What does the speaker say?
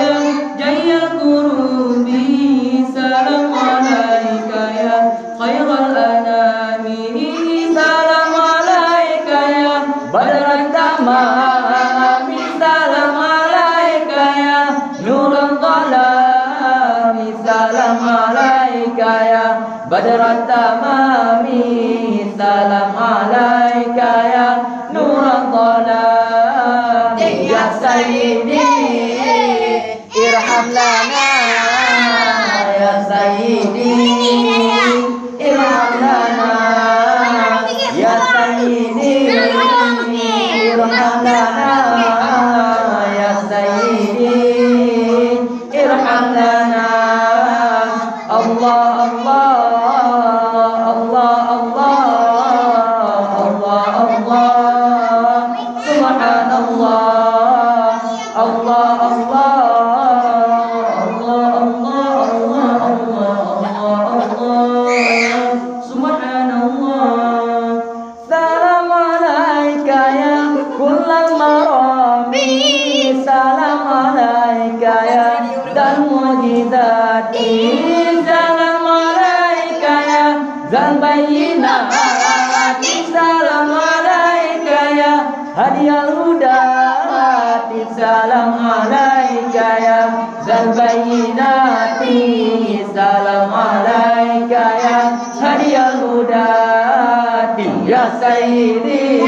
ya jayyal qurubi. Salam alaika ya khairal anami. Salam alaika ya badran tamami. Salam alaika ya nuran dhalami. Salam alaika ya badran tamami. Salam alaika ya nuran dhalami. Ya sayyidi irham lana. Ya sayyidi irham lana. Ya sayyidi irham lana. Ya sayyidi irham lana. Allah Allah Allah Allah Allah Allah Subhanallah. Allah Allah Allah Allah Allah Allah Subhanallah. Salam alaika ya kullal marami. Salam alaika ya dan mujizati. Salam alaika ya zal bayyinati. Salam alaika ya hadiyal hudati. Salam alaika ya zal bayyinati. Salam alaika ya hadiyal hudati. Ya sayyidi